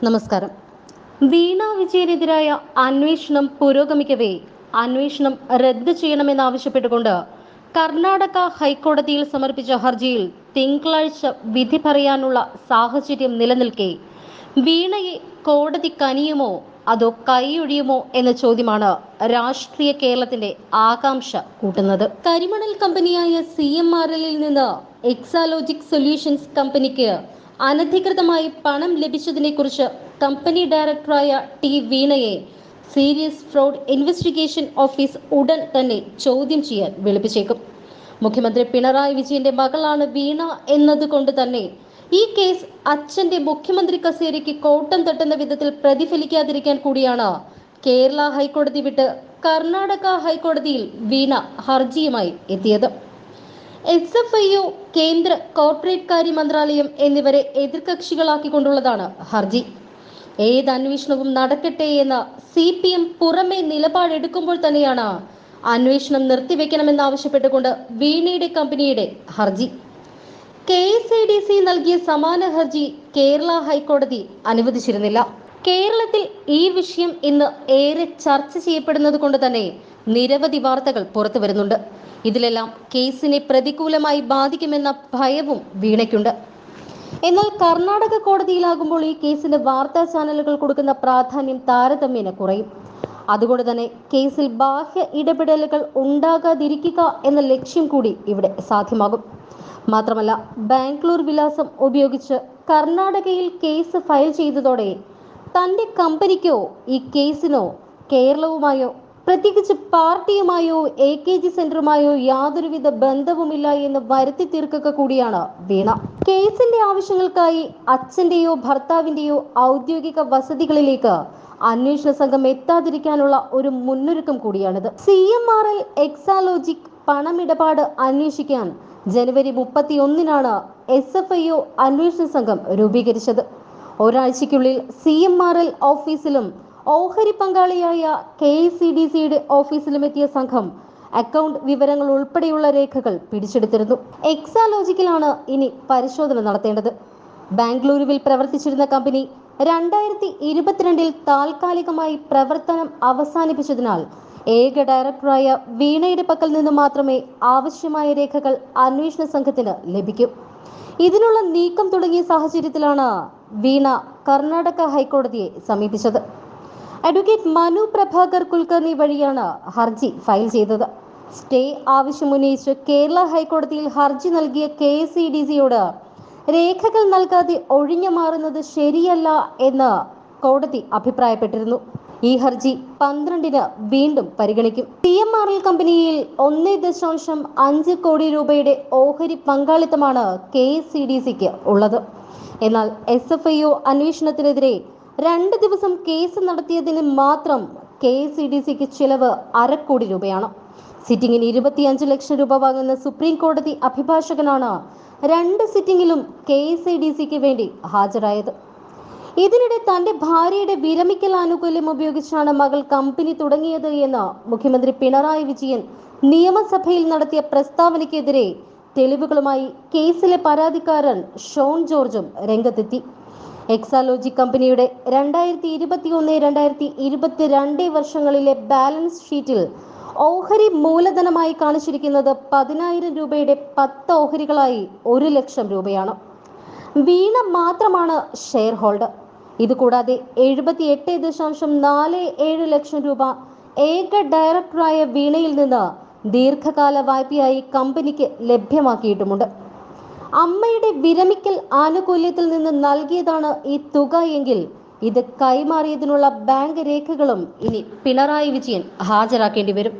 നമസ്കാരം. വീണ വിജയനെതിരായ അന്വേഷണം പുരോഗമിക്കവേ അന്വേഷണം റദ്ദ് ചെയ്യണമെന്നാവശ്യപ്പെട്ടുകൊണ്ട് കർണാടക ഹൈക്കോടതിയിൽ സമർപ്പിച്ച ഹർജിയിൽ തിങ്കളാഴ്ച വിധി പറയാനുള്ള സാഹചര്യം നിലനിൽക്കെ വീണയെ കോടതി കനിയുമോ അതോ കൈയൊഴിയുമോ എന്ന ചോദ്യമാണ് രാഷ്ട്രീയ കേരളത്തിന്റെ ആകാംക്ഷ കൂട്ടുന്നത്. കരിമണൽ കമ്പനിയായ CMRL നിന്ന് എക്സാലോജിക് സൊല്യൂഷൻസ് കമ്പനിക്ക് അനധികൃതമായി പണം ലഭിച്ചതിനെക്കുറിച്ച് കമ്പനി ഡയറക്ടറായ വീണയെ സീരിയസ് ഫ്രോഡ് ഇൻവെസ്റ്റിഗേഷൻ ഓഫീസ് ഉടൻ തന്നെ ചോദ്യം ചെയ്യാൻ വിളിപ്പിച്ചേക്കും. മുഖ്യമന്ത്രി പിണറായി വിജയന്റെ മകളാണ് വീണ എന്നതുകൊണ്ട് തന്നെ ഈ കേസ് അച്ഛന്റെ മുഖ്യമന്ത്രി കസേരയ്ക്ക് കോട്ടം തട്ടുന്ന വിധത്തിൽ പ്രതിഫലിക്കാതിരിക്കാൻ കൂടിയാണ് കേരള ഹൈക്കോടതി വിട്ട് കർണാടക ഹൈക്കോടതിയിൽ വീണ ഹർജിയുമായി എത്തിയത്. SFIO, കേന്ദ്ര കോർപ്പറേറ്റ് കാര്യ മന്ത്രാലയം എന്നിവരെ എതിർകക്ഷികളാക്കിക്കൊണ്ടുള്ളതാണ് ഹർജി. ഏത് അന്വേഷണവും നടക്കട്ടെ എന്ന് CPM പുറമെ നിലപാടെടുക്കുമ്പോൾ തന്നെയാണ് അന്വേഷണം നിർത്തിവെക്കണമെന്നാവശ്യപ്പെട്ടുകൊണ്ട് വീണയുടെ കമ്പനിയുടെ ഹർജി. KSADC നൽകിയ സമാന ഹർജി കേരള ഹൈക്കോടതി അനുവദിച്ചിരുന്നില്ല. കേരളത്തിൽ ഈ വിഷയം ഇന്ന് ഏറെ ചർച്ച ചെയ്യപ്പെടുന്നത് കൊണ്ട് തന്നെ നിരവധി വാർത്തകൾ പുറത്തു വരുന്നുണ്ട്. ഇതിലെല്ലാം കേസിനെ പ്രതികൂലമായി ബാധിക്കുമെന്ന ഭയവും വീണയ്ക്കുണ്ട്. എന്നാൽ കർണാടക കോടതിയിലാകുമ്പോൾ ഈ കേസിന് വാർത്താ ചാനലുകൾ കൊടുക്കുന്ന പ്രാധാന്യം താരതമ്യേന കുറയും. അതുകൊണ്ട് തന്നെ കേസിൽ ബാഹ്യ ഇടപെടലുകൾ ഉണ്ടാകാതിരിക്കുക എന്ന ലക്ഷ്യം കൂടി ഇവിടെ സാധ്യമാകും. മാത്രമല്ല, ബാംഗ്ലൂർ വിലാസം ഉപയോഗിച്ച് കർണാടകയിൽ കേസ് ഫയൽ ചെയ്തതോടെ തന്റെ കമ്പനിക്കോ ഈ കേസിനോ കേരളവുമായോ പ്രത്യേകിച്ച് പാർട്ടിയുമായോ AKG സെന്ററുമായോ യാതൊരുവിധ ബന്ധവുമില്ല എന്ന് വരുത്തി തീർക്കുക കൂടിയാണ് വീണ. കേസിന്റെ ആവശ്യങ്ങൾക്കായി അച്ഛന്റെയോ ഭർത്താവിന്റെയോ ഔദ്യോഗിക വസതികളിലേക്ക് അന്വേഷണ സംഘം എത്താതിരിക്കാനുള്ള ഒരു മുന്നൊരുക്കം കൂടിയാണിത്. CMRL എക്സാലോജിക് പണമിടപാട് അന്വേഷിക്കാൻ ജനുവരി 31-നാണ് SFIO അന്വേഷണ സംഘം രൂപീകരിച്ചത്. ഒരാഴ്ചയ്ക്കുള്ളിൽ CMRL ഓഫീസിലും ഓഹരി പങ്കാളിയായ KSADCയുടെ ഓഫീസിലും എത്തിയ സംഘം അക്കൗണ്ട് വിവരങ്ങൾ ഉൾപ്പെടെയുള്ള രേഖകൾ പിടിച്ചെടുത്തിരുന്നു. എക്സാലോജിക്കിലാണ് ഇനി പരിശോധന നടത്തേണ്ടത്. ബാംഗ്ലൂരുവിൽ പ്രവർത്തിച്ചിരുന്ന കമ്പനി 2022-ൽ താൽക്കാലികമായി പ്രവർത്തനം അവസാനിപ്പിച്ചതിനാൽ ഏക ഡയറക്ടറായ വീണയുടെ പക്കൽ നിന്ന് മാത്രമേ ആവശ്യമായ രേഖകൾ അന്വേഷണ സംഘത്തിന് ലഭിക്കൂ. ഇതിനുള്ള നീക്കം തുടങ്ങിയ സാഹചര്യത്തിലാണ് വീണ കർണാടക ഹൈക്കോടതിയെ സമീപിച്ചത്. അഡ്വക്കേറ്റ് മനു പ്രഭാകർ കുൽക്കർണി വഴിയാണ് ഹർജി ഫയൽ ചെയ്തത്. സ്റ്റേ ആവശ്യമുന്നയിച്ച് കേരള ഹൈക്കോടതിയിൽ ഹർജി നൽകിയ KSADCയോട് രേഖകൾ നൽകാതെ ഒഴിഞ്ഞു മാറുന്നത് ശരിയല്ല എന്ന് കോടതി അഭിപ്രായപ്പെട്ടിരുന്നു. ഈ ഹർജി 12-ന് വീണ്ടും പരിഗണിക്കും. CMRL കമ്പനിയിൽ 1.5 കോടി രൂപയുടെ ഓഹരി പങ്കാളിത്തമാണ് KSADCക്ക് ഉള്ളത്. എന്നാൽ SFIO അന്വേഷണത്തിനെതിരെ 2 ദിവസം കേസ് നടത്തിയതിന് മാത്രം KSADCക്ക് ചിലവ് 1/2 കോടി രൂപയാണ്. സിറ്റിംഗിന് 25 ലക്ഷം രൂപ വാങ്ങുന്ന സുപ്രീം കോടതി അഭിഭാഷകനാണ് 2 സിറ്റിംഗിലും KSADCക്ക് വേണ്ടി ഹാജരായത്. ഇതിനിടെ തന്റെ ഭാര്യയുടെ വിരമിക്കൽ ആനുകൂല്യം ഉപയോഗിച്ചാണ് മകൾ കമ്പനി തുടങ്ങിയത് എന്ന് മുഖ്യമന്ത്രി പിണറായി വിജയൻ നിയമസഭയിൽ നടത്തിയ പ്രസ്താവനയ്ക്കെതിരെ തെളിവുകളുമായി കേസിലെ പരാതിക്കാരൻ ഷോൺ ജോർജും രംഗത്തെത്തി. എക്സാലോജിക് കമ്പനിയുടെ 2021-2022 വർഷങ്ങളിലെ ബാലൻസ് ഷീറ്റിൽ ഓഹരി മൂലധനമായി കാണിച്ചിരിക്കുന്നത് 10,000 രൂപയുടെ 10 ഓഹരികളായി 1 ലക്ഷം രൂപയാണ്. വീണ മാത്രമാണ് ഷെയർ ഹോൾഡർ. ഇതുകൂടാതെ 78.47 ലക്ഷം രൂപ ഏക ഡയറക്ടറായ വീണയിൽ നിന്ന് ദീർഘകാല വായ്പയായി കമ്പനിക്ക് ലഭ്യമാക്കിയിട്ടുമുണ്ട്. അമ്മയുടെ വിരമിക്കൽ ആനുകൂല്യത്തിൽ നിന്ന് നൽകിയതാണ് ഈ തുക എങ്കിൽ ഇത് കൈമാറിയതിനുള്ള ബാങ്ക് രേഖകളും ഇനി പിണറായി വിജയൻ ഹാജരാക്കേണ്ടി വരും.